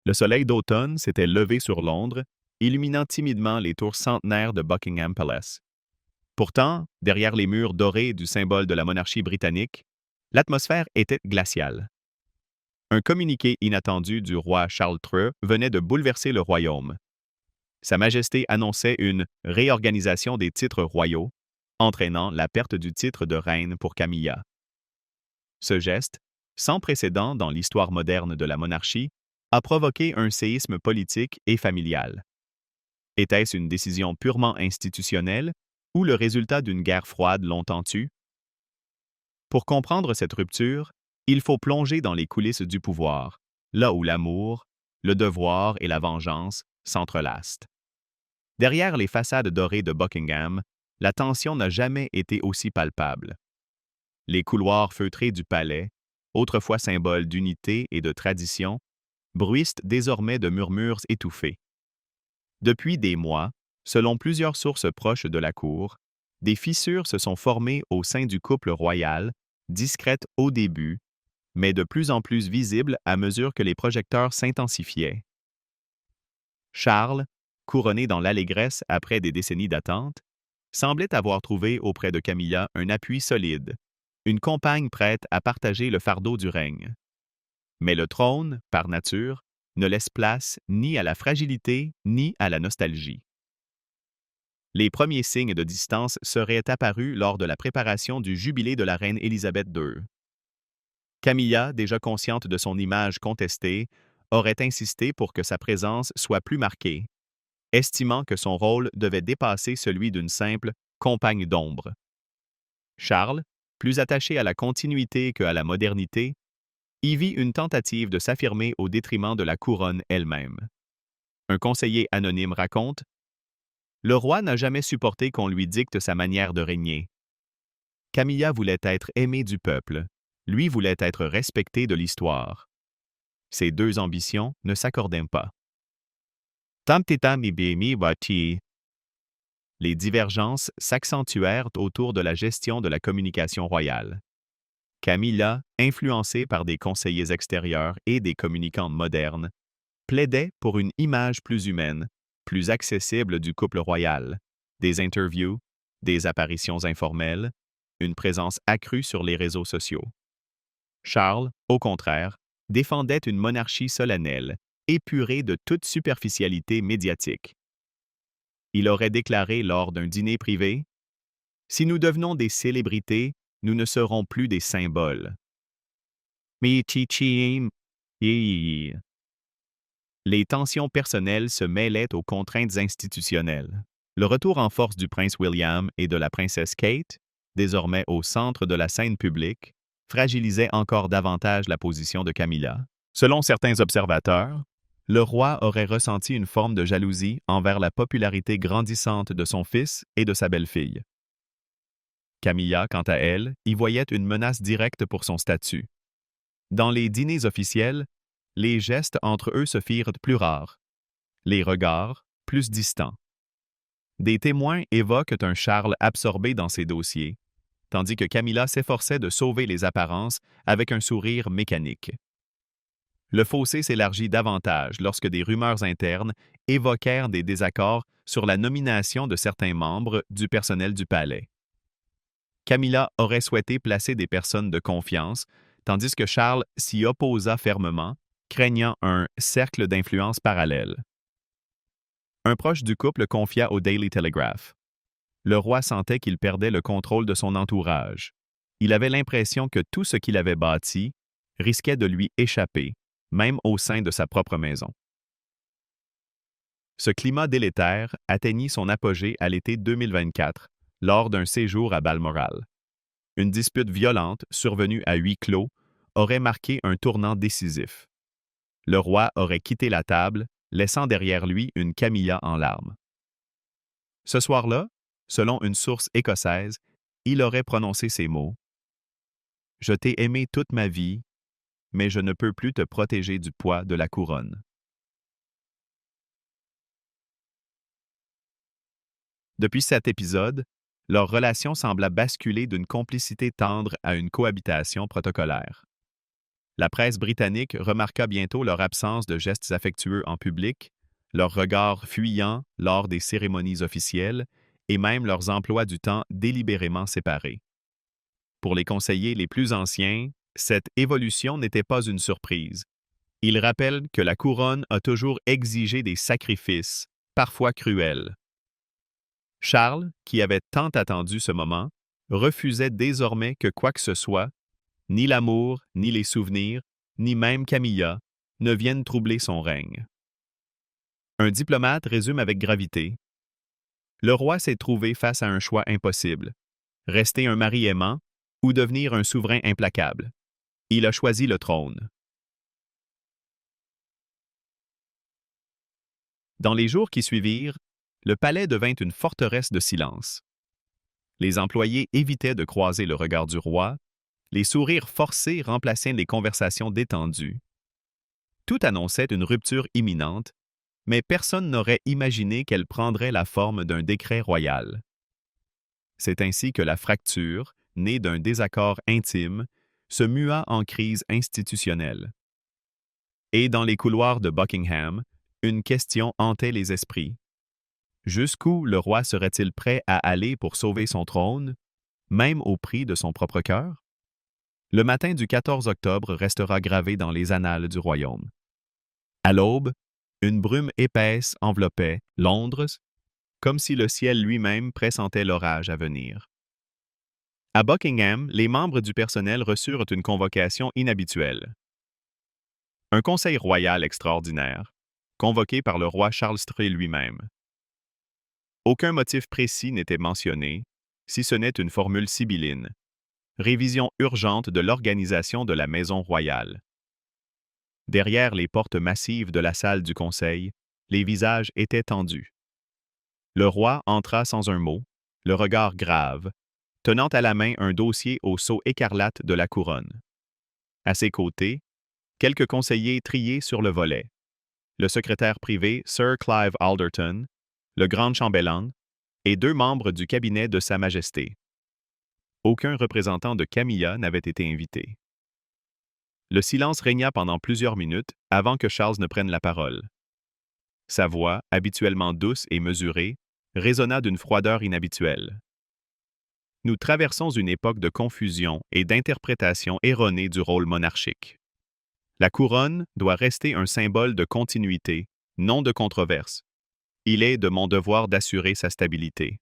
Le soleil d'automne s'était levé sur Londres, illuminant timidement les tours centenaires de Buckingham Palace. Pourtant, derrière les murs dorés du symbole de la monarchie britannique, l'atmosphère était glaciale. Un communiqué inattendu du roi Charles III venait de bouleverser le royaume. Sa Majesté annonçait une réorganisation des titres royaux, entraînant la perte du titre de reine pour Camilla. Ce geste, sans précédent dans l'histoire moderne de la monarchie, a provoqué un séisme politique et familial. Était-ce une décision purement institutionnelle ou le résultat d'une guerre froide longtemps tue? Pour comprendre cette rupture, il faut plonger dans les coulisses du pouvoir, là où l'amour, le devoir et la vengeance s'entrelacent. Derrière les façades dorées de Buckingham, la tension n'a jamais été aussi palpable. Les couloirs feutrés du palais, autrefois symbole d'unité et de tradition, bruissent désormais de murmures étouffés. Depuis des mois, selon plusieurs sources proches de la cour, des fissures se sont formées au sein du couple royal, discrètes au début, mais de plus en plus visibles à mesure que les projecteurs s'intensifiaient. Charles, couronné dans l'allégresse après des décennies d'attente, semblait avoir trouvé auprès de Camilla un appui solide, une compagne prête à partager le fardeau du règne. Mais le trône, par nature, ne laisse place ni à la fragilité ni à la nostalgie. Les premiers signes de distance seraient apparus lors de la préparation du jubilé de la reine Élisabeth II. Camilla, déjà consciente de son image contestée, aurait insisté pour que sa présence soit plus marquée, estimant que son rôle devait dépasser celui d'une simple compagne d'ombre. Charles, plus attaché à la continuité qu'à la modernité, y vit une tentative de s'affirmer au détriment de la couronne elle-même. Un conseiller anonyme raconte: le roi n'a jamais supporté qu'on lui dicte sa manière de régner. Camilla voulait être aimée du peuple, lui voulait être respecté de l'histoire. Ces deux ambitions ne s'accordaient pas. Les divergences s'accentuèrent autour de la gestion de la communication royale. Camilla, influencée par des conseillers extérieurs et des communicants modernes, plaidait pour une image plus humaine, plus accessible du couple royal, des interviews, des apparitions informelles, une présence accrue sur les réseaux sociaux. Charles, au contraire, défendait une monarchie solennelle, épurée de toute superficialité médiatique. Il aurait déclaré lors d'un dîner privé: « Si nous devenons des célébrités, nous ne serons plus des symboles. » Les tensions personnelles se mêlaient aux contraintes institutionnelles. Le retour en force du prince William et de la princesse Kate, désormais au centre de la scène publique, fragilisait encore davantage la position de Camilla. Selon certains observateurs, le roi aurait ressenti une forme de jalousie envers la popularité grandissante de son fils et de sa belle-fille. Camilla, quant à elle, y voyait une menace directe pour son statut. Dans les dîners officiels, les gestes entre eux se firent plus rares, les regards plus distants. Des témoins évoquent un Charles absorbé dans ses dossiers, tandis que Camilla s'efforçait de sauver les apparences avec un sourire mécanique. Le fossé s'élargit davantage lorsque des rumeurs internes évoquèrent des désaccords sur la nomination de certains membres du personnel du palais. Camilla aurait souhaité placer des personnes de confiance, tandis que Charles s'y opposa fermement, craignant un cercle d'influence parallèle. Un proche du couple confia au Daily Telegraph: le roi sentait qu'il perdait le contrôle de son entourage. Il avait l'impression que tout ce qu'il avait bâti risquait de lui échapper, même au sein de sa propre maison. Ce climat délétère atteignit son apogée à l'été 2024, lors d'un séjour à Balmoral. Une dispute violente, survenue à huis clos, aurait marqué un tournant décisif. Le roi aurait quitté la table, laissant derrière lui une Camilla en larmes. Ce soir-là, selon une source écossaise, il aurait prononcé ces mots: « Je t'ai aimé toute ma vie, mais je ne peux plus te protéger du poids de la couronne. » Depuis cet épisode, leur relation sembla basculer d'une complicité tendre à une cohabitation protocolaire. La presse britannique remarqua bientôt leur absence de gestes affectueux en public, leurs regards fuyants lors des cérémonies officielles et même leurs emplois du temps délibérément séparés. Pour les conseillers les plus anciens, cette évolution n'était pas une surprise. Ils rappellent que la couronne a toujours exigé des sacrifices, parfois cruels. Charles, qui avait tant attendu ce moment, refusait désormais que quoi que ce soit, ni l'amour, ni les souvenirs, ni même Camilla, ne viennent troubler son règne. Un diplomate résume avec gravité. Le roi s'est trouvé face à un choix impossible. Rester un mari aimant ou devenir un souverain implacable. Il a choisi le trône. Dans les jours qui suivirent, le palais devint une forteresse de silence. Les employés évitaient de croiser le regard du roi, les sourires forcés remplaçaient les conversations détendues. Tout annonçait une rupture imminente, mais personne n'aurait imaginé qu'elle prendrait la forme d'un décret royal. C'est ainsi que la fracture, née d'un désaccord intime, se mua en crise institutionnelle. Et dans les couloirs de Buckingham, une question hantait les esprits. Jusqu'où le roi serait-il prêt à aller pour sauver son trône, même au prix de son propre cœur? Le matin du 14 octobre restera gravé dans les annales du royaume. À l'aube, une brume épaisse enveloppait Londres, comme si le ciel lui-même pressentait l'orage à venir. À Buckingham, les membres du personnel reçurent une convocation inhabituelle. Un conseil royal extraordinaire, convoqué par le roi Charles III lui-même. Aucun motif précis n'était mentionné, si ce n'est une formule sibylline. Révision urgente de l'organisation de la maison royale. Derrière les portes massives de la salle du conseil, les visages étaient tendus. Le roi entra sans un mot, le regard grave, tenant à la main un dossier au sceau écarlate de la couronne. À ses côtés, quelques conseillers triés sur le volet. Le secrétaire privé Sir Clive Alderton, le grand chambellan et 2 membres du cabinet de Sa Majesté. Aucun représentant de Camilla n'avait été invité. Le silence régna pendant plusieurs minutes avant que Charles ne prenne la parole. Sa voix, habituellement douce et mesurée, résonna d'une froideur inhabituelle. Nous traversons une époque de confusion et d'interprétation erronée du rôle monarchique. La couronne doit rester un symbole de continuité, non de controverse. Il est de mon devoir d'assurer sa stabilité.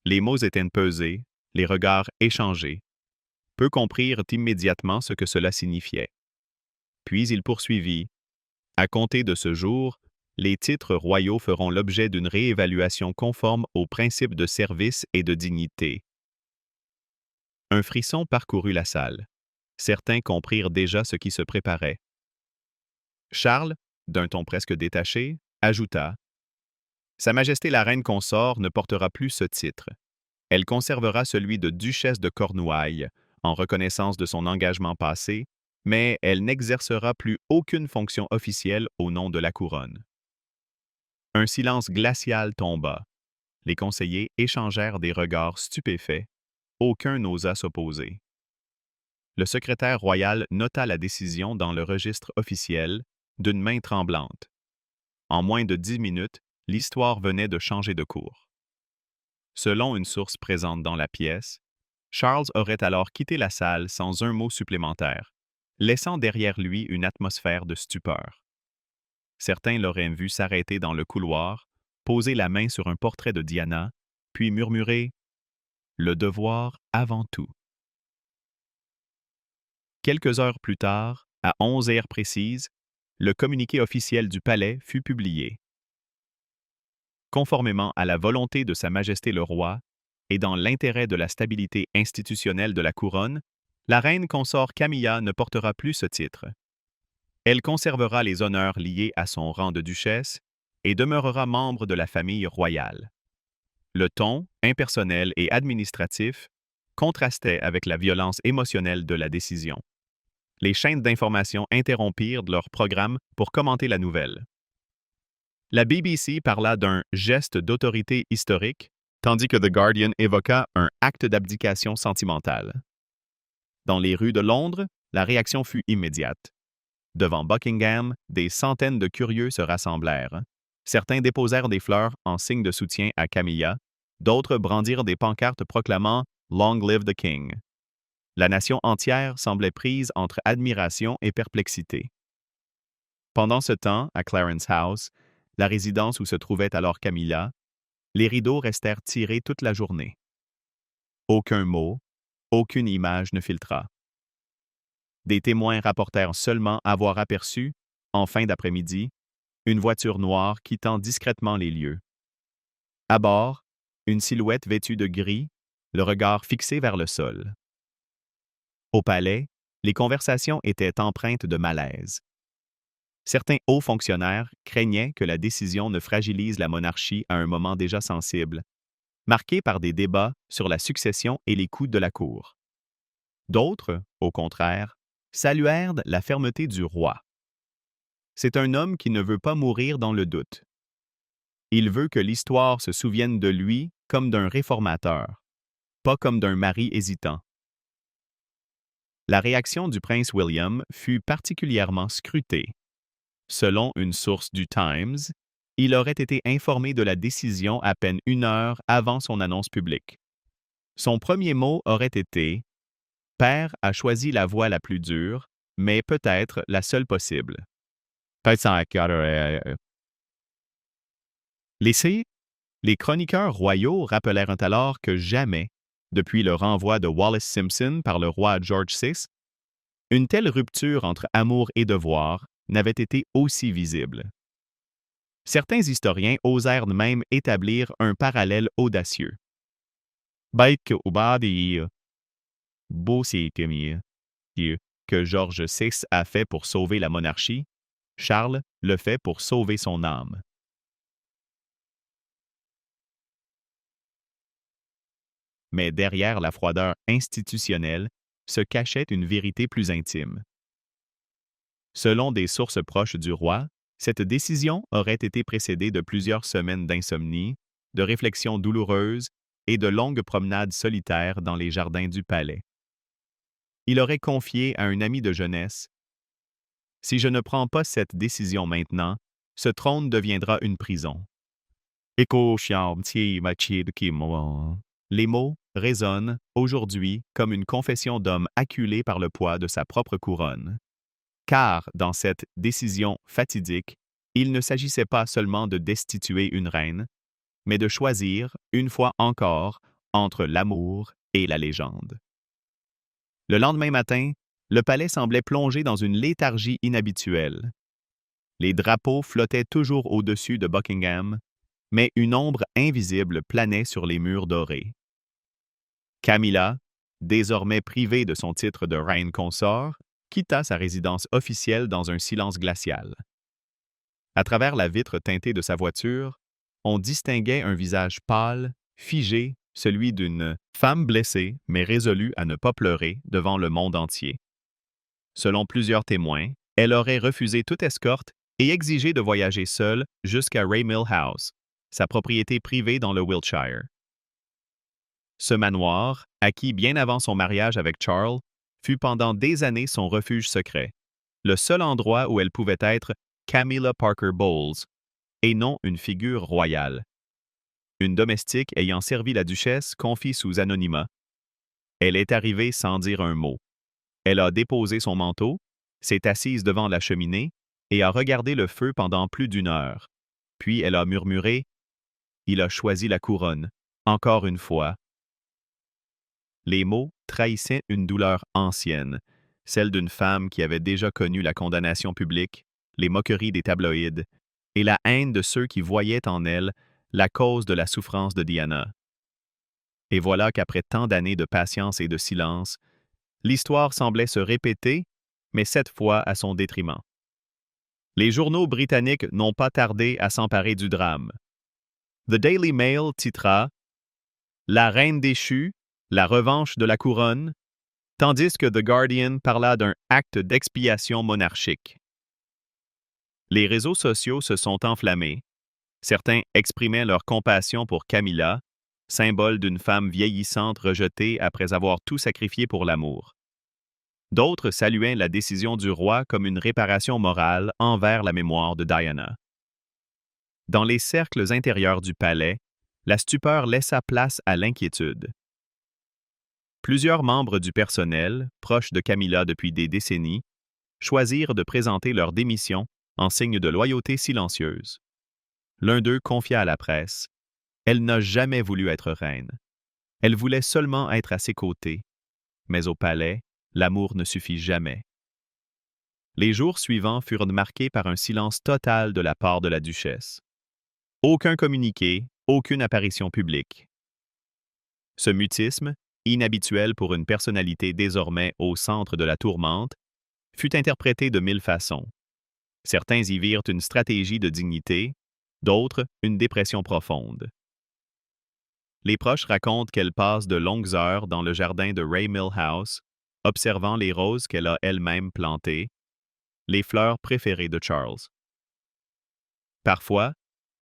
Les mots étaient pesés, les regards échangés. Peu comprirent immédiatement ce que cela signifiait. Puis il poursuivit. À compter de ce jour, les titres royaux feront l'objet d'une réévaluation conforme aux principes de service et de dignité. Un frisson parcourut la salle. Certains comprirent déjà ce qui se préparait. Charles, d'un ton presque détaché, ajouta « Sa Majesté la Reine Consort ne portera plus ce titre. Elle conservera celui de duchesse de Cornouailles, en reconnaissance de son engagement passé, mais elle n'exercera plus aucune fonction officielle au nom de la couronne. » Un silence glacial tomba. Les conseillers échangèrent des regards stupéfaits. Aucun n'osa s'opposer. Le secrétaire royal nota la décision dans le registre officiel, d'une main tremblante. En moins de 10 minutes, l'histoire venait de changer de cours. Selon une source présente dans la pièce, Charles aurait alors quitté la salle sans un mot supplémentaire, laissant derrière lui une atmosphère de stupeur. Certains l'auraient vu s'arrêter dans le couloir, poser la main sur un portrait de Diana, puis murmurer « Le devoir avant tout ». Quelques heures plus tard, à 11 heures précises, le communiqué officiel du palais fut publié. Conformément à la volonté de Sa Majesté le Roi et dans l'intérêt de la stabilité institutionnelle de la couronne, la reine consort Camilla ne portera plus ce titre. Elle conservera les honneurs liés à son rang de duchesse et demeurera membre de la famille royale. Le ton, impersonnel et administratif, contrastait avec la violence émotionnelle de la décision. Les chaînes d'information interrompirent leur programme pour commenter la nouvelle. La BBC parla d'un « geste d'autorité historique », tandis que The Guardian évoqua un « acte d'abdication sentimentale ». Dans les rues de Londres, La réaction fut immédiate. Devant Buckingham, des centaines de curieux se rassemblèrent. Certains déposèrent des fleurs en signe de soutien à Camilla, d'autres brandirent des pancartes proclamant « Long live the King ». La nation entière semblait prise entre admiration et perplexité. Pendant ce temps, à Clarence House, la résidence où se trouvait alors Camilla, les rideaux restèrent tirés toute la journée. Aucun mot, aucune image ne filtra. Des témoins rapportèrent seulement avoir aperçu, en fin d'après-midi, une voiture noire quittant discrètement les lieux. À bord, une silhouette vêtue de gris, le regard fixé vers le sol. Au palais, les conversations étaient empreintes de malaise. Certains hauts fonctionnaires craignaient que la décision ne fragilise la monarchie à un moment déjà sensible, marqué par des débats sur la succession et les coups de la cour. D'autres, au contraire, saluèrent la fermeté du roi. C'est un homme qui ne veut pas mourir dans le doute. Il veut que l'histoire se souvienne de lui comme d'un réformateur, pas comme d'un mari hésitant. La réaction du prince William fut particulièrement scrutée. Selon une source du Times, il aurait été informé de la décision à peine 1 heure avant son annonce publique. Son premier mot aurait été « Père a choisi la voie la plus dure, mais peut-être la seule possible. » Les chroniqueurs royaux rappelèrent alors que jamais, depuis le renvoi de Wallis Simpson par le roi George VI, une telle rupture entre amour et devoir n'avait été aussi visible. Certains historiens osèrent même établir un parallèle audacieux. Que George VI a fait pour sauver la monarchie, Charles le fait pour sauver son âme. Mais derrière la froideur institutionnelle se cachait une vérité plus intime. Selon des sources proches du roi, cette décision aurait été précédée de plusieurs semaines d'insomnie, de réflexions douloureuses et de longues promenades solitaires dans les jardins du palais. Il aurait confié à un ami de jeunesse « Si je ne prends pas cette décision maintenant, ce trône deviendra une prison. » Les mots résonnent aujourd'hui comme une confession d'homme acculé par le poids de sa propre couronne. Car, dans cette décision fatidique, il ne s'agissait pas seulement de destituer une reine, mais de choisir, une fois encore, entre l'amour et la légende. Le lendemain matin, le palais semblait plongé dans une léthargie inhabituelle. Les drapeaux flottaient toujours au-dessus de Buckingham, mais une ombre invisible planait sur les murs dorés. Camilla, désormais privée de son titre de reine consort, quitta sa résidence officielle dans un silence glacial. À travers la vitre teintée de sa voiture, on distinguait un visage pâle, figé, celui d'une femme blessée mais résolue à ne pas pleurer devant le monde entier. Selon plusieurs témoins, elle aurait refusé toute escorte et exigé de voyager seule jusqu'à Raymill House, sa propriété privée dans le Wiltshire. Ce manoir, acquis bien avant son mariage avec Charles, fut pendant des années son refuge secret, le seul endroit où elle pouvait être Camilla Parker Bowles, et non une figure royale. Une domestique ayant servi la duchesse confie sous anonymat. Elle est arrivée sans dire un mot. Elle a déposé son manteau, s'est assise devant la cheminée et a regardé le feu pendant plus d'1 heure. Puis elle a murmuré « Il a choisi la couronne, encore une fois. » Les mots trahissaient une douleur ancienne, celle d'une femme qui avait déjà connu la condamnation publique, les moqueries des tabloïds et la haine de ceux qui voyaient en elle la cause de la souffrance de Diana. Et voilà qu'après tant d'années de patience et de silence, l'histoire semblait se répéter, mais cette fois à son détriment. Les journaux britanniques n'ont pas tardé à s'emparer du drame. The Daily Mail titra « La reine déchue, la revanche de la couronne », tandis que The Guardian parla d'un acte d'expiation monarchique. Les réseaux sociaux se sont enflammés. Certains exprimaient leur compassion pour Camilla, symbole d'une femme vieillissante rejetée après avoir tout sacrifié pour l'amour. D'autres saluaient la décision du roi comme une réparation morale envers la mémoire de Diana. Dans les cercles intérieurs du palais, la stupeur laissa place à l'inquiétude. Plusieurs membres du personnel, proches de Camilla depuis des décennies, choisirent de présenter leur démission en signe de loyauté silencieuse. L'un d'eux confia à la presse: Elle n'a jamais voulu être reine. Elle voulait seulement être à ses côtés. Mais au palais, l'amour ne suffit jamais. Les jours suivants furent marqués par un silence total de la part de la duchesse. Aucun communiqué, aucune apparition publique. Ce mutisme, inhabituel pour une personnalité désormais au centre de la tourmente, fut interprété de mille façons. Certains y virent une stratégie de dignité, d'autres une dépression profonde. Les proches racontent qu'elle passe de longues heures dans le jardin de Ray Mill House, observant les roses qu'elle a elle-même plantées, les fleurs préférées de Charles. Parfois,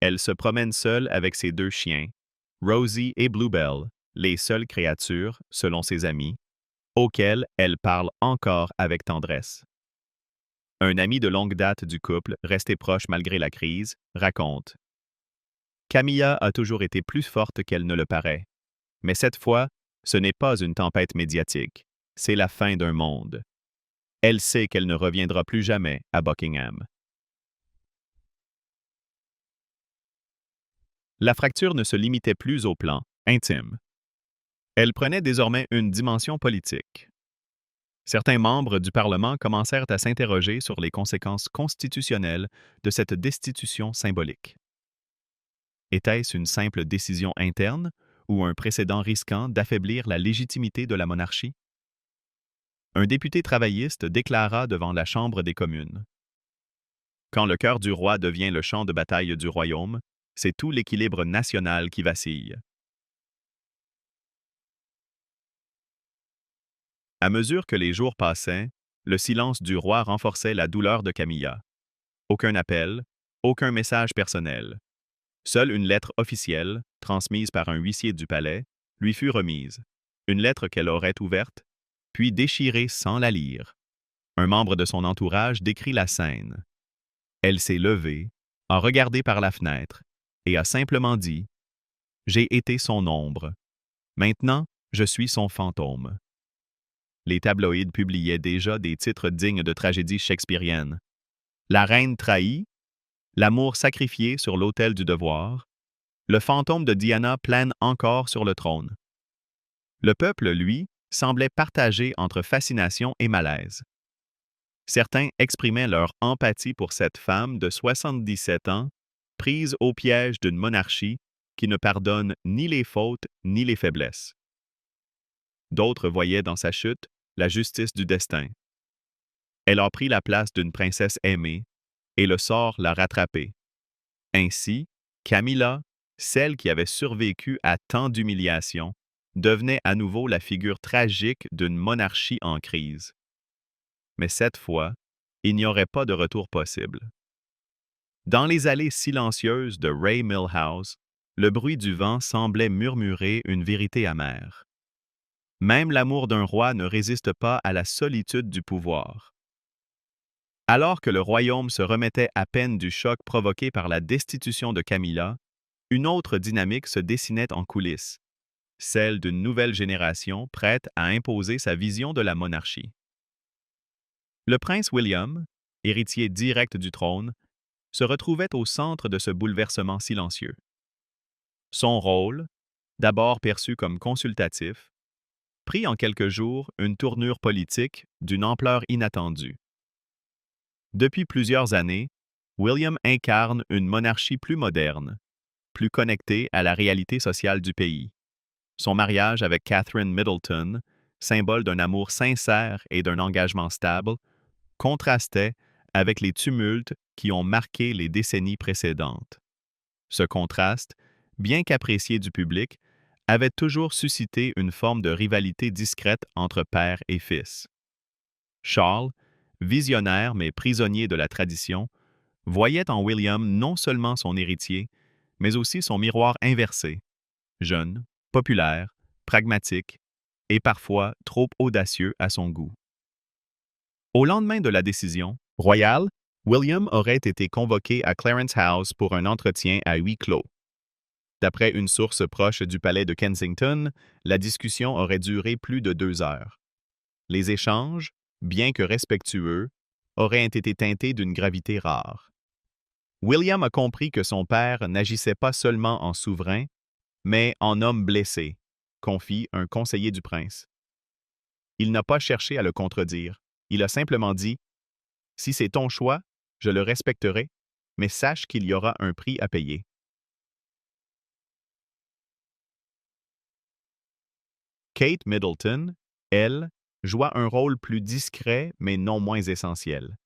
elle se promène seule avec ses deux chiens, Rosie et Bluebell, les seules créatures, selon ses amis, auxquelles elle parle encore avec tendresse. Un ami de longue date du couple, resté proche malgré la crise, raconte: Camilla a toujours été plus forte qu'elle ne le paraît. Mais cette fois, ce n'est pas une tempête médiatique, c'est la fin d'un monde. Elle sait qu'elle ne reviendra plus jamais à Buckingham. La fracture ne se limitait plus au plan intime. Elle prenait désormais une dimension politique. Certains membres du Parlement commencèrent à s'interroger sur les conséquences constitutionnelles de cette destitution symbolique. Était-ce une simple décision interne ou un précédent risquant d'affaiblir la légitimité de la monarchie? Un député travailliste déclara devant la Chambre des communes: Quand le cœur du roi devient le champ de bataille du royaume, c'est tout l'équilibre national qui vacille. À mesure que les jours passaient, le silence du roi renforçait la douleur de Camilla. Aucun appel, aucun message personnel. Seule une lettre officielle, transmise par un huissier du palais, lui fut remise. Une lettre qu'elle aurait ouverte, puis déchirée sans la lire. Un membre de son entourage décrit la scène. Elle s'est levée, a regardé par la fenêtre et a simplement dit: J'ai été son ombre. Maintenant, je suis son fantôme. Les tabloïds publiaient déjà des titres dignes de tragédies shakespeariennes. La reine trahie, l'amour sacrifié sur l'autel du devoir, le fantôme de Diana plane encore sur le trône. Le peuple, lui, semblait partagé entre fascination et malaise. Certains exprimaient leur empathie pour cette femme de 77 ans, prise au piège d'une monarchie qui ne pardonne ni les fautes ni les faiblesses. D'autres voyaient dans sa chute la justice du destin. Elle a pris la place d'une princesse aimée, et le sort l'a rattrapée. Ainsi, Camilla, celle qui avait survécu à tant d'humiliations, devenait à nouveau la figure tragique d'une monarchie en crise. Mais cette fois, il n'y aurait pas de retour possible. Dans les allées silencieuses de Ray Mill House, le bruit du vent semblait murmurer une vérité amère. Même l'amour d'un roi ne résiste pas à la solitude du pouvoir. Alors que le royaume se remettait à peine du choc provoqué par la destitution de Camilla, une autre dynamique se dessinait en coulisses, celle d'une nouvelle génération prête à imposer sa vision de la monarchie. Le prince William, héritier direct du trône, se retrouvait au centre de ce bouleversement silencieux. Son rôle, d'abord perçu comme consultatif, prit en quelques jours une tournure politique d'une ampleur inattendue. Depuis plusieurs années, William incarne une monarchie plus moderne, plus connectée à la réalité sociale du pays. Son mariage avec Catherine Middleton, symbole d'un amour sincère et d'un engagement stable, contrastait avec les tumultes qui ont marqué les décennies précédentes. Ce contraste, bien qu'apprécié du public, avait toujours suscité une forme de rivalité discrète entre père et fils. Charles, visionnaire mais prisonnier de la tradition, voyait en William non seulement son héritier, mais aussi son miroir inversé, jeune, populaire, pragmatique et parfois trop audacieux à son goût. Au lendemain de la décision royale, William aurait été convoqué à Clarence House pour un entretien à huis clos. D'après une source proche du palais de Kensington, la discussion aurait duré plus de 2 heures. Les échanges, bien que respectueux, auraient été teintés d'une gravité rare. William a compris que son père n'agissait pas seulement en souverain, mais en homme blessé, confie un conseiller du prince. Il n'a pas cherché à le contredire. Il a simplement dit « Si c'est ton choix, je le respecterai, mais sache qu'il y aura un prix à payer. » Kate Middleton, elle, joua un rôle plus discret mais non moins essentiel.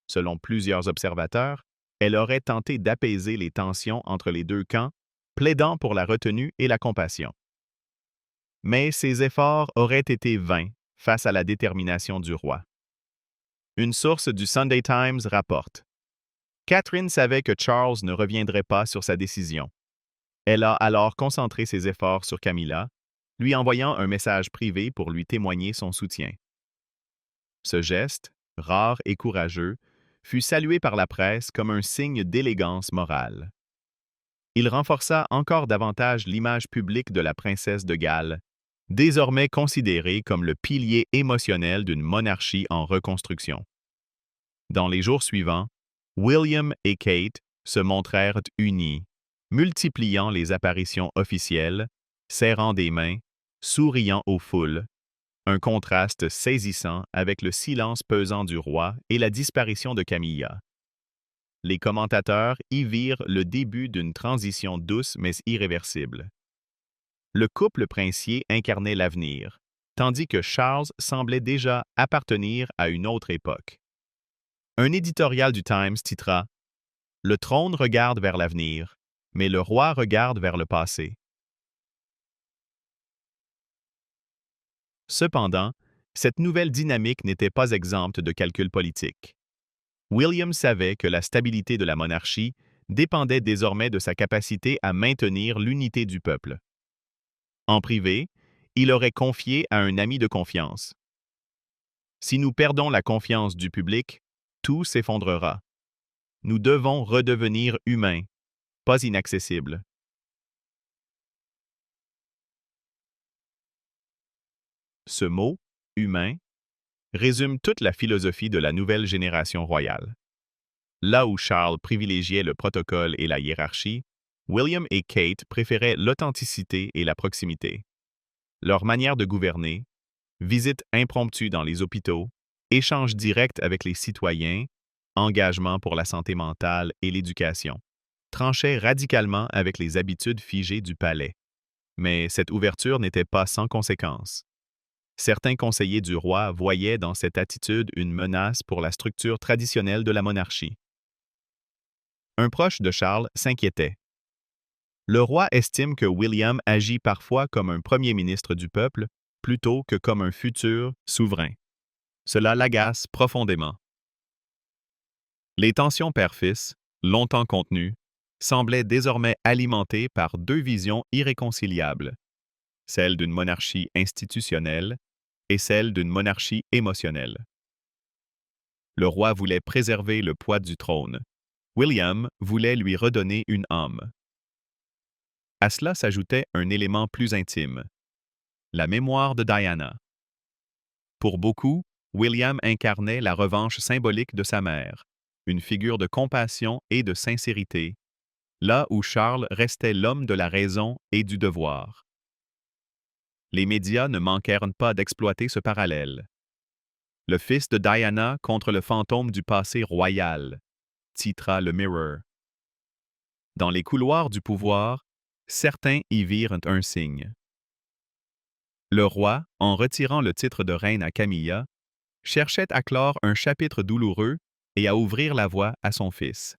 Selon plusieurs observateurs, elle aurait tenté d'apaiser les tensions entre les deux camps, plaidant pour la retenue et la compassion. Mais ses efforts auraient été vains face à la détermination du roi. Une source du Sunday Times rapporte Catherine savait que Charles ne reviendrait pas sur sa décision. Elle a alors concentré ses efforts sur Camilla, lui envoyant un message privé pour lui témoigner son soutien. Ce geste, rare et courageux, fut salué par la presse comme un signe d'élégance morale. Il renforça encore davantage l'image publique de la princesse de Galles, désormais considérée comme le pilier émotionnel d'une monarchie en reconstruction. Dans les jours suivants, William et Kate se montrèrent unis, multipliant les apparitions officielles, serrant des mains, souriant aux foules, un contraste saisissant avec le silence pesant du roi et la disparition de Camilla. Les commentateurs y virent le début d'une transition douce mais irréversible. Le couple princier incarnait l'avenir, tandis que Charles semblait déjà appartenir à une autre époque. Un éditorial du Times titra « Le trône regarde vers l'avenir, mais le roi regarde vers le passé. » Cependant, cette nouvelle dynamique n'était pas exempte de calculs politiques. William savait que la stabilité de la monarchie dépendait désormais de sa capacité à maintenir l'unité du peuple. En privé, il aurait confié à un ami de confiance. Si nous perdons la confiance du public, tout s'effondrera. Nous devons redevenir humains, pas inaccessibles. Ce mot, humain, résume toute la philosophie de la nouvelle génération royale. Là où Charles privilégiait le protocole et la hiérarchie, William et Kate préféraient l'authenticité et la proximité. Leur manière de gouverner, visites impromptues dans les hôpitaux, échanges directs avec les citoyens, engagement pour la santé mentale et l'éducation, tranchaient radicalement avec les habitudes figées du palais. Mais cette ouverture n'était pas sans conséquences. Certains conseillers du roi voyaient dans cette attitude une menace pour la structure traditionnelle de la monarchie. Un proche de Charles s'inquiétait. Le roi estime que William agit parfois comme un premier ministre du peuple plutôt que comme un futur souverain. Cela l'agace profondément. Les tensions père-fils, longtemps contenues, semblaient désormais alimentées par deux visions irréconciliables, celle d'une monarchie institutionnelle et celle d'une monarchie émotionnelle. Le roi voulait préserver le poids du trône. William voulait lui redonner une âme. À cela s'ajoutait un élément plus intime, la mémoire de Diana. Pour beaucoup, William incarnait la revanche symbolique de sa mère, une figure de compassion et de sincérité, là où Charles restait l'homme de la raison et du devoir. Les médias ne manquèrent pas d'exploiter ce parallèle. Le fils de Diana contre le fantôme du passé royal, titra le Mirror. Dans les couloirs du pouvoir, certains y virent un signe. Le roi, en retirant le titre de reine à Camilla, cherchait à clore un chapitre douloureux et à ouvrir la voie à son fils.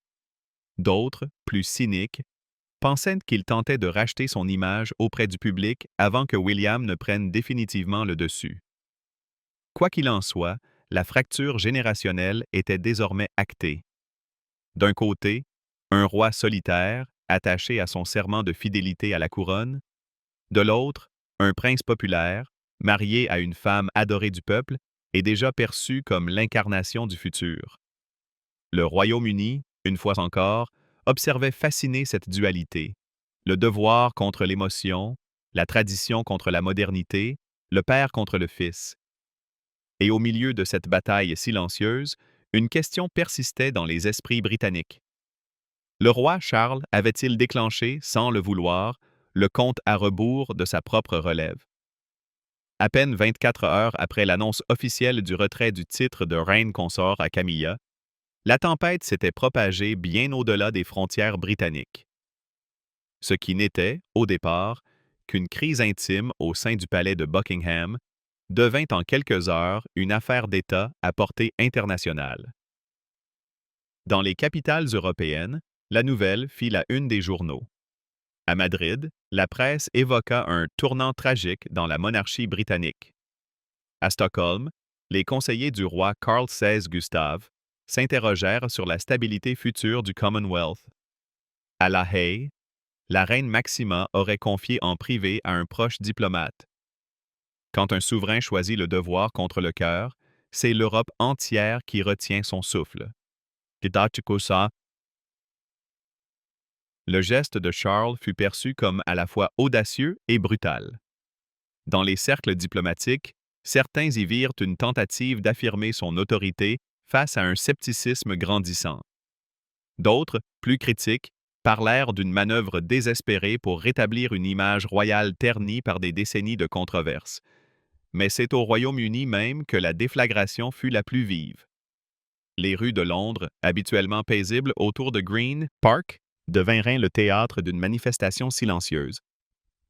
D'autres, plus cyniques, pensaient qu'il tentait de racheter son image auprès du public avant que William ne prenne définitivement le dessus. Quoi qu'il en soit, la fracture générationnelle était désormais actée. D'un côté, un roi solitaire, attaché à son serment de fidélité à la couronne. De l'autre, un prince populaire, marié à une femme adorée du peuple, est déjà perçu comme l'incarnation du futur. Le Royaume-Uni, une fois encore, observait fasciné cette dualité, le devoir contre l'émotion, la tradition contre la modernité, le père contre le fils. Et au milieu de cette bataille silencieuse, une question persistait dans les esprits britanniques. Le roi Charles avait-il déclenché, sans le vouloir, le compte à rebours de sa propre relève? À peine 24 heures après l'annonce officielle du retrait du titre de reine consort à Camilla, la tempête s'était propagée bien au-delà des frontières britanniques. Ce qui n'était, au départ, qu'une crise intime au sein du palais de Buckingham, devint en quelques heures une affaire d'État à portée internationale. Dans les capitales européennes, la nouvelle fit la une des journaux. À Madrid, la presse évoqua un tournant tragique dans la monarchie britannique. À Stockholm, les conseillers du roi Carl XVI Gustave s'interrogèrent sur la stabilité future du Commonwealth. À La Haye, la reine Maxima aurait confié en privé à un proche diplomate. Quand un souverain choisit le devoir contre le cœur, c'est l'Europe entière qui retient son souffle. Le geste de Charles fut perçu comme à la fois audacieux et brutal. Dans les cercles diplomatiques, certains y virent une tentative d'affirmer son autorité face à un scepticisme grandissant. D'autres, plus critiques, parlèrent d'une manœuvre désespérée pour rétablir une image royale ternie par des décennies de controverses. Mais c'est au Royaume-Uni même que la déflagration fut la plus vive. Les rues de Londres, habituellement paisibles autour de Green Park, devinrent le théâtre d'une manifestation silencieuse.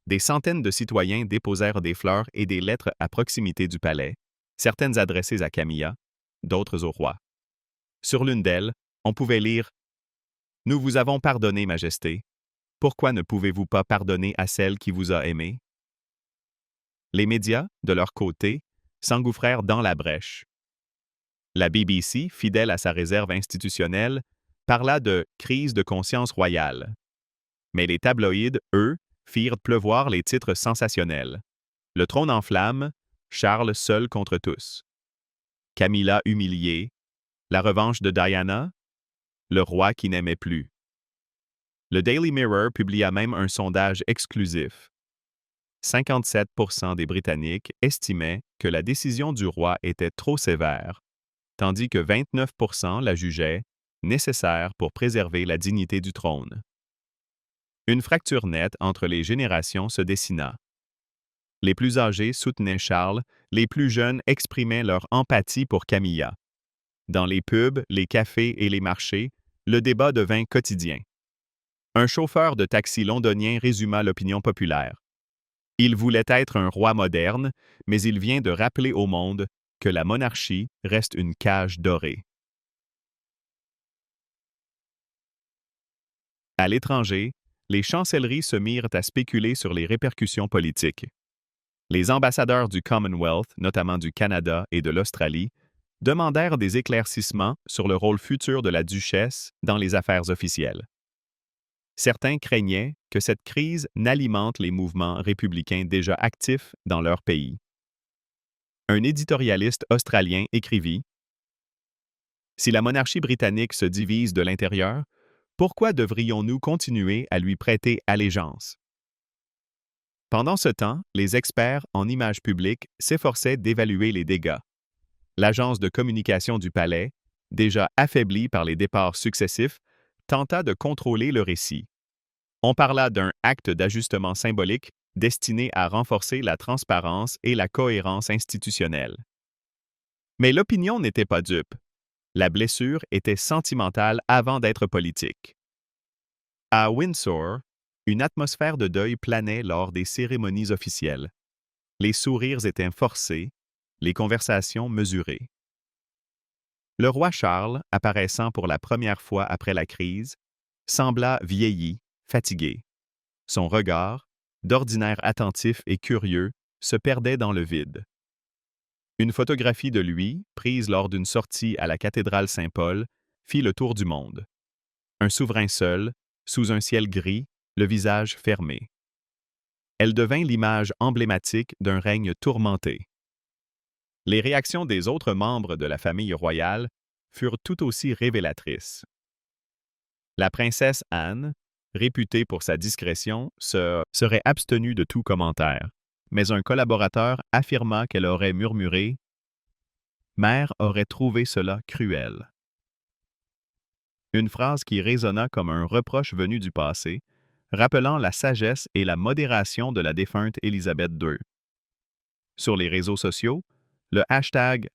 Des centaines de citoyens déposèrent des fleurs et des lettres à proximité du palais, certaines adressées à Camilla, d'autres au roi. Sur l'une d'elles, on pouvait lire « Nous vous avons pardonné, Majesté. Pourquoi ne pouvez-vous pas pardonner à celle qui vous a aimé? » Les médias, de leur côté, s'engouffrèrent dans la brèche. La BBC, fidèle à sa réserve institutionnelle, parla de « crise de conscience royale ». Mais les tabloïds, eux, firent pleuvoir les titres sensationnels. Le trône en flammes, Charles seul contre tous. Camilla humiliée, la revanche de Diana, le roi qui n'aimait plus. Le Daily Mirror publia même un sondage exclusif. 57% des Britanniques estimaient que la décision du roi était trop sévère, tandis que 29% la jugeaient nécessaire pour préserver la dignité du trône. Une fracture nette entre les générations se dessina. Les plus âgés soutenaient Charles, les plus jeunes exprimaient leur empathie pour Camilla. Dans les pubs, les cafés et les marchés, le débat devint quotidien. Un chauffeur de taxi londonien résuma l'opinion populaire. Il voulait être un roi moderne, mais il vient de rappeler au monde que la monarchie reste une cage dorée. À l'étranger, les chancelleries se mirent à spéculer sur les répercussions politiques. Les ambassadeurs du Commonwealth, notamment du Canada et de l'Australie, demandèrent des éclaircissements sur le rôle futur de la duchesse dans les affaires officielles. Certains craignaient que cette crise n'alimente les mouvements républicains déjà actifs dans leur pays. Un éditorialiste australien écrivit « Si la monarchie britannique se divise de l'intérieur, pourquoi devrions-nous continuer à lui prêter allégeance? » Pendant ce temps, les experts en images publiques s'efforçaient d'évaluer les dégâts. L'agence de communication du palais, déjà affaiblie par les départs successifs, tenta de contrôler le récit. On parla d'un acte d'ajustement symbolique destiné à renforcer la transparence et la cohérence institutionnelle. Mais l'opinion n'était pas dupe. La blessure était sentimentale avant d'être politique. À Windsor, une atmosphère de deuil planait lors des cérémonies officielles. Les sourires étaient forcés, les conversations mesurées. Le roi Charles, apparaissant pour la première fois après la crise, sembla vieilli, fatigué. Son regard, d'ordinaire attentif et curieux, se perdait dans le vide. Une photographie de lui, prise lors d'une sortie à la cathédrale Saint-Paul, fit le tour du monde. Un souverain seul, sous un ciel gris, le visage fermé. Elle devint l'image emblématique d'un règne tourmenté. Les réactions des autres membres de la famille royale furent tout aussi révélatrices. La princesse Anne, réputée pour sa discrétion, serait abstenue de tout commentaire, mais un collaborateur affirma qu'elle aurait murmuré « Mère aurait trouvé cela cruel ». Une phrase qui résonna comme un reproche venu du passé, rappelant la sagesse et la modération de la défunte Élisabeth II. Sur les réseaux sociaux, le hashtag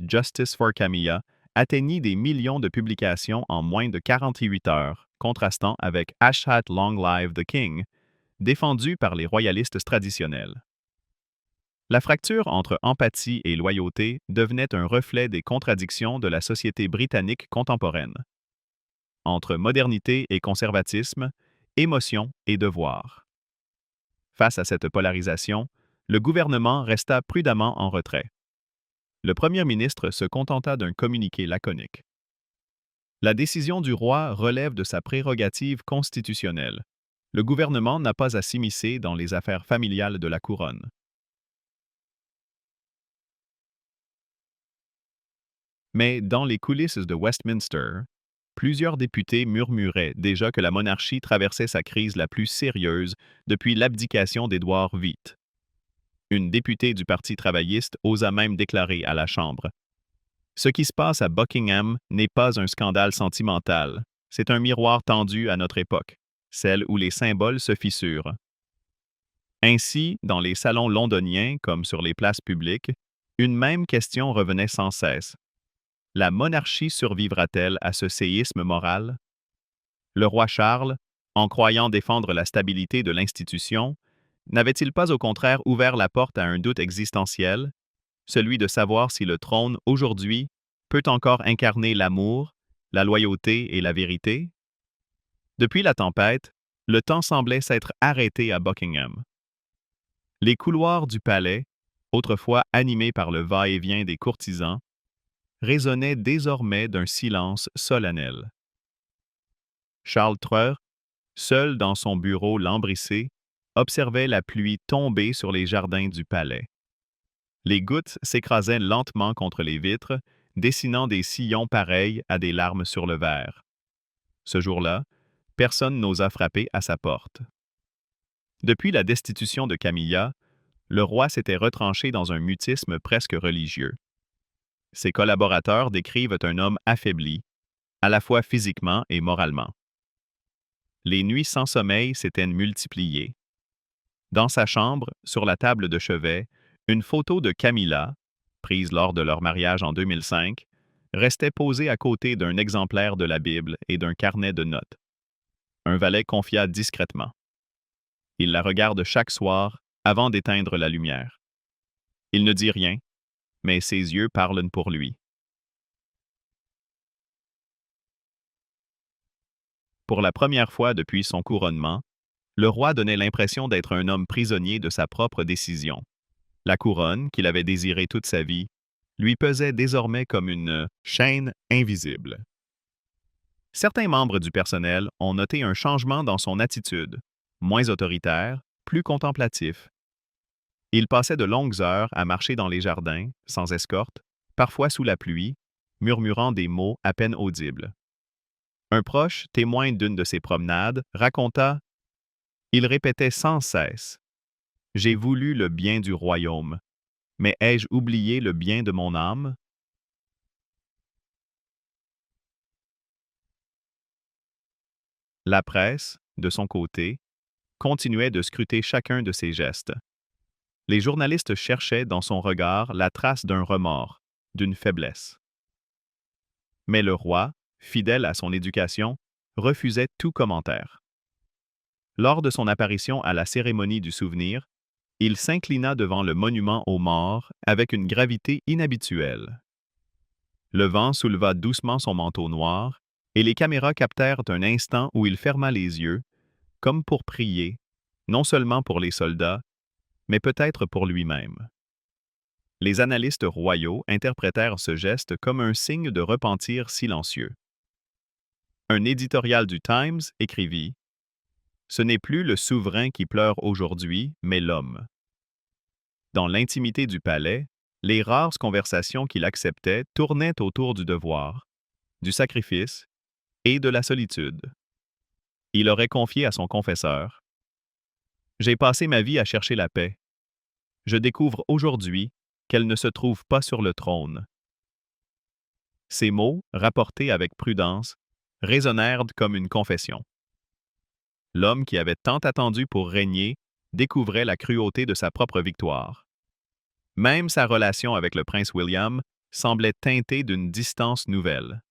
Justice for Camilla atteignit des millions de publications en moins de 48 heures, contrastant avec hashtag Long Live the King, défendu par les royalistes traditionnels. La fracture entre empathie et loyauté devenait un reflet des contradictions de la société britannique contemporaine. Entre modernité et conservatisme, émotion et devoir. Face à cette polarisation, le gouvernement resta prudemment en retrait. Le premier ministre se contenta d'un communiqué laconique. La décision du roi relève de sa prérogative constitutionnelle. Le gouvernement n'a pas à s'immiscer dans les affaires familiales de la couronne. Mais dans les coulisses de Westminster, plusieurs députés murmuraient déjà que la monarchie traversait sa crise la plus sérieuse depuis l'abdication d'Édouard VIII. Une députée du Parti travailliste osa même déclarer à la Chambre « Ce qui se passe à Buckingham n'est pas un scandale sentimental, c'est un miroir tendu à notre époque, celle où les symboles se fissurent. » Ainsi, dans les salons londoniens comme sur les places publiques, une même question revenait sans cesse. La monarchie survivra-t-elle à ce séisme moral? Le roi Charles, en croyant défendre la stabilité de l'institution, n'avait-il pas au contraire ouvert la porte à un doute existentiel, celui de savoir si le trône, aujourd'hui, peut encore incarner l'amour, la loyauté et la vérité? Depuis la tempête, le temps semblait s'être arrêté à Buckingham. Les couloirs du palais, autrefois animés par le va-et-vient des courtisans, résonnaient désormais d'un silence solennel. Charles III, seul dans son bureau lambrissé, observait la pluie tomber sur les jardins du palais. Les gouttes s'écrasaient lentement contre les vitres, dessinant des sillons pareils à des larmes sur le verre. Ce jour-là, personne n'osa frapper à sa porte. Depuis la destitution de Camilla, le roi s'était retranché dans un mutisme presque religieux. Ses collaborateurs décrivent un homme affaibli, à la fois physiquement et moralement. Les nuits sans sommeil s'étaient multipliées. Dans sa chambre, sur la table de chevet, une photo de Camilla, prise lors de leur mariage en 2005, restait posée à côté d'un exemplaire de la Bible et d'un carnet de notes. Un valet confia discrètement. Il la regarde chaque soir avant d'éteindre la lumière. Il ne dit rien, mais ses yeux parlent pour lui. Pour la première fois depuis son couronnement, le roi donnait l'impression d'être un homme prisonnier de sa propre décision. La couronne, qu'il avait désirée toute sa vie, lui pesait désormais comme une chaîne invisible. Certains membres du personnel ont noté un changement dans son attitude, moins autoritaire, plus contemplatif. Il passait de longues heures à marcher dans les jardins, sans escorte, parfois sous la pluie, murmurant des mots à peine audibles. Un proche, témoin d'une de ces promenades, raconta « Il répétait sans cesse « J'ai voulu le bien du royaume, mais ai-je oublié le bien de mon âme? » La presse, de son côté, continuait de scruter chacun de ses gestes. Les journalistes cherchaient dans son regard la trace d'un remords, d'une faiblesse. Mais le roi, fidèle à son éducation, refusait tout commentaire. Lors de son apparition à la cérémonie du souvenir, il s'inclina devant le monument aux morts avec une gravité inhabituelle. Le vent souleva doucement son manteau noir et les caméras captèrent un instant où il ferma les yeux, comme pour prier, non seulement pour les soldats, mais peut-être pour lui-même. Les analystes royaux interprétèrent ce geste comme un signe de repentir silencieux. Un éditorial du Times écrivit « Ce n'est plus le souverain qui pleure aujourd'hui, mais l'homme. » Dans l'intimité du palais, Les rares conversations qu'il acceptait tournaient autour du devoir, du sacrifice et de la solitude. Il aurait confié à son confesseur: J'ai passé ma vie à chercher la paix. Je découvre aujourd'hui qu'elle ne se trouve pas sur le trône. Ces mots, rapportés avec prudence, résonnèrent comme une confession. L'homme qui avait tant attendu pour régner découvrait la cruauté de sa propre victoire. Même sa relation avec le prince William semblait teintée d'une distance nouvelle.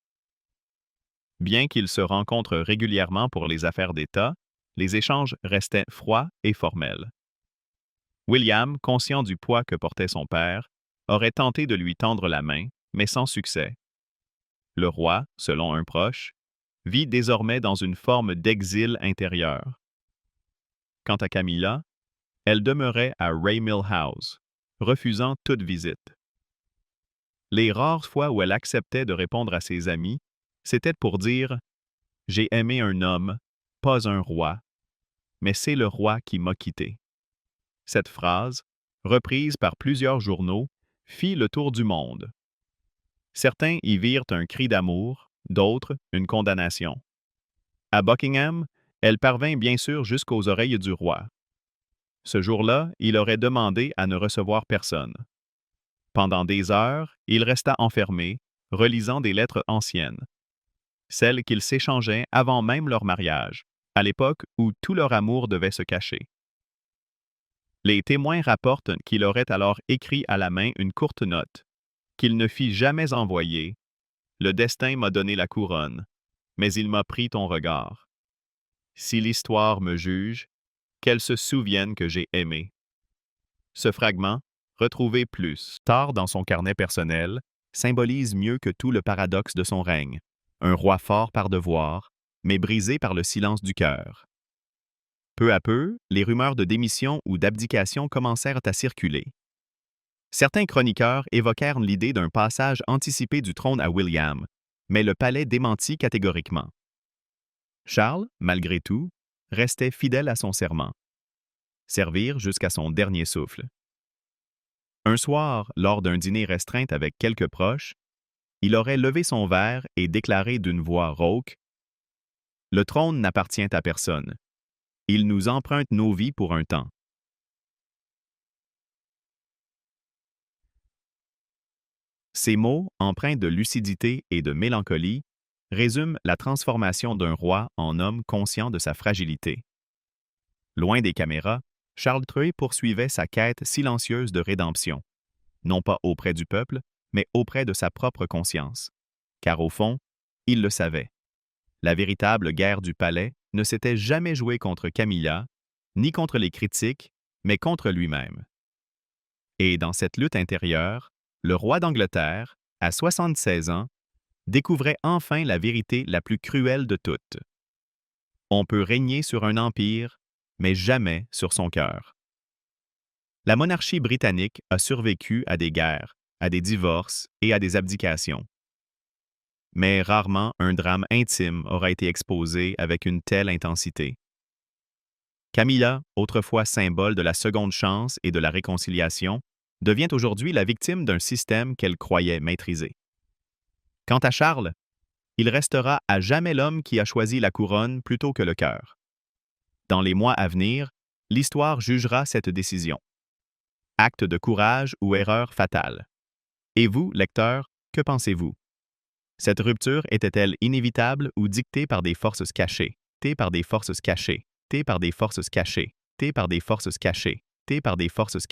Bien qu'ils se rencontrent régulièrement pour les affaires d'État, les échanges restaient froids et formels. William, conscient du poids que portait son père, aurait tenté de lui tendre la main, mais sans succès. Le roi, selon un proche, vit désormais dans une forme d'exil intérieur. Quant à Camilla, elle demeurait à Raymill House, refusant toute visite. Les rares fois où elle acceptait de répondre à ses amis, c'était pour dire « J'ai aimé un homme, pas un roi, mais c'est le roi qui m'a quitté ». Cette phrase, reprise par plusieurs journaux, fit le tour du monde. Certains y virent un cri d'amour, d'autres une condamnation. À Buckingham, elle parvint bien sûr jusqu'aux oreilles du roi. Ce jour-là, il aurait demandé à ne recevoir personne. Pendant des heures, il resta enfermé, relisant des lettres anciennes, celles qu'ils s'échangeaient avant même leur mariage, à l'époque où tout leur amour devait se cacher. Les témoins rapportent qu'il aurait alors écrit à la main une courte note, qu'il ne fit jamais envoyer. Le destin m'a donné la couronne, mais il m'a pris ton regard. Si l'histoire me juge, qu'elle se souvienne que j'ai aimé. Ce fragment, retrouvé plus tard dans son carnet personnel, symbolise mieux que tout le paradoxe de son règne. Un roi fort par devoir, mais brisé par le silence du cœur. Peu à peu, les rumeurs de démission ou d'abdication commencèrent à circuler. Certains chroniqueurs évoquèrent l'idée d'un passage anticipé du trône à William, mais le palais démentit catégoriquement. Charles, malgré tout, restait fidèle à son serment. Servir jusqu'à son dernier souffle. Un soir, lors d'un dîner restreint avec quelques proches, il aurait levé son verre et déclaré d'une voix rauque: « Le trône n'appartient à personne. Il nous emprunte nos vies pour un temps. » Ces mots, empreints de lucidité et de mélancolie, résument la transformation d'un roi en homme conscient de sa fragilité. Loin des caméras, Charles III poursuivait sa quête silencieuse de rédemption, non pas auprès du peuple, mais auprès de sa propre conscience. Car au fond, il le savait. La véritable guerre du palais ne s'était jamais jouée contre Camilla, ni contre les critiques, mais contre lui-même. Et dans cette lutte intérieure, le roi d'Angleterre, à 76 ans, découvrait enfin la vérité la plus cruelle de toutes. On peut régner sur un empire, mais jamais sur son cœur. La monarchie britannique a survécu à des guerres, à des divorces et à des abdications. Mais rarement un drame intime aura été exposé avec une telle intensité. Camilla, autrefois symbole de la seconde chance et de la réconciliation, devient aujourd'hui la victime d'un système qu'elle croyait maîtriser. Quant à Charles, il restera à jamais l'homme qui a choisi la couronne plutôt que le cœur. Dans les mois à venir, l'histoire jugera cette décision. Acte de courage ou erreur fatale. Et vous, lecteurs, que pensez-vous? Cette rupture était-elle inévitable ou dictée par des forces cachées, par des forces cachées, par des forces cachées, par des forces cachées, par des forces cachées?